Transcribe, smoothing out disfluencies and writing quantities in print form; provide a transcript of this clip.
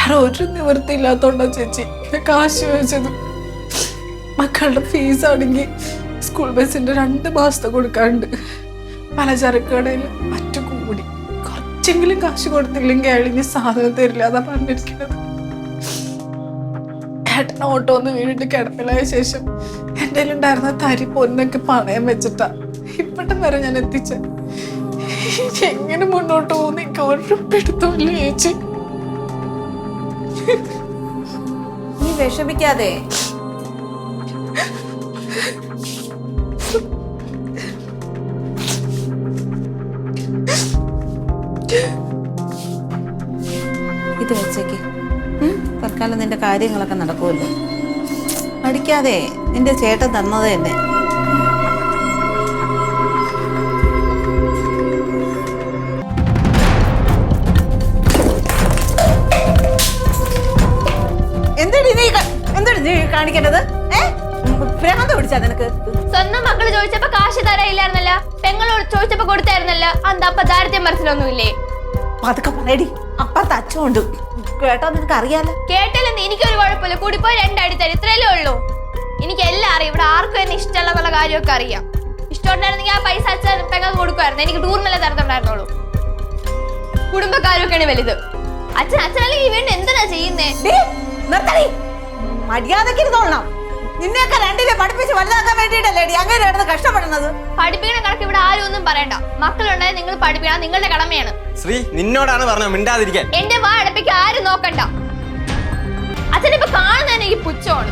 വേറെ ഒരു നിവൃത്തിയില്ലാത്തോണ്ടാ ചേച്ചി കാശ് ചോദിച്ചത്. മക്കളുടെ ഫീസ് ആണെങ്കിൽ സ്കൂൾ ബസ്സിന്റെ 2 മാസത്തെ കൊടുക്കാറുണ്ട്. പലചരക്ക് കടയിൽ മറ്റു കൂടി കുറച്ചെങ്കിലും കാശ് കൊടുത്തില്ലെങ്കിൽ അയാളിന് സാധനം തരില്ല അതാ പറഞ്ഞിരിക്കുന്നത്. ഏട്ടൻ ഓട്ടോ ഒന്ന് വീണിട്ട് കിടപ്പിലായ ശേഷം എൻ്റെ ഉണ്ടായിരുന്ന തരി പൊന്നൊക്കെ പണയം വെച്ചിട്ടാ ഇപ്പട്ടും വരെ ഞാൻ എത്തിച്ച. എങ്ങനെ മുന്നോട്ട് പോകുന്ന എനിക്ക് ഒരു പിടുത്തമില്ല ചേച്ചി. നീ വിഷമിക്കാതെ. ഇത് വെച്ചേക്ക്. തൽക്കാലം നിന്റെ കാര്യങ്ങളൊക്കെ നടക്കുമല്ലോ. പഠിക്കാതെ നിന്റെ ചേട്ടൻ തന്നത് തന്നെ. എന്താണ് നീ കാണിക്കേണ്ടത്? ഭ്രാന്ത് പിടിച്ചാ നിനക്ക്? സ്വന്തം മക്കള് ചോദിച്ചപ്പോ കാശ് തരായില്ലായിരുന്നല്ല, പെങ്ങളോട് ചോദിച്ചപ്പോ കൊടുത്തായിരുന്നല്ല. എന്താ അപ്പൊ ദാരിദ്ര്യം മനസ്സിലൊന്നുമില്ലേ? അതൊക്കെ പറയടി. അപ്പുറത്ത് അച്ഛനുണ്ട്, കേട്ടോ? നിനക്ക് അറിയാലോ. കേട്ടില്ലെന്ന് എനിക്കൊരു കുഴപ്പമില്ല. കൂടിപ്പോയി 2 അടി തരും, ഇത്രയല്ലേ ഉള്ളൂ. എനിക്ക് എല്ലാം അറിയാം. ഇവിടെ ആർക്കും എന്നെ ഇഷ്ടമുള്ള കാര്യമൊക്കെ അറിയാം. ഇഷ്ടമുണ്ടായിരുന്നെങ്കിൽ ആ പൈസ അച്ഛൻ പെങ്ങൾക്ക് കൊടുക്കുമായിരുന്നു. എനിക്ക് ടൂറിനല്ലേ തരത്തുണ്ടായിരുന്നുള്ളൂ. കുടുംബക്കാരൊക്കെയാണ് വലുത്. അച്ഛനല്ലെങ്കിൽ വേണ്ടി എന്തിനാ ചെയ്യുന്നേ? നിർത്തടി. മര്യാദക്ക് ഇരുന്നോളണം. നിന്നെയൊക്കെ 2 പഠിപ്പിച്ച് വലുതാക്കാൻ വേണ്ടിയിട്ടല്ലേ അങ്ങനെ കഷ്ടപ്പെടുന്നത്? പഠിപ്പിക്കണ കണക്ക് ഇവിടെ ആരും ഒന്നും പറയണ്ട. മക്കളുണ്ടായ നിങ്ങൾ പഠിപ്പിക്കണം, നിങ്ങളുടെ കടമയാണ്. ശ്രീ, നിന്നോടാണ് പറഞ്ഞത് മിണ്ടാതിരിക്കാൻ. എന്റെ വാ അടപ്പിക്ക് ആരും നോക്കണ്ട. അച്ഛനിപ്പോ കാണുന്നതന്നെ ഈ പുച്ഛമാണ്.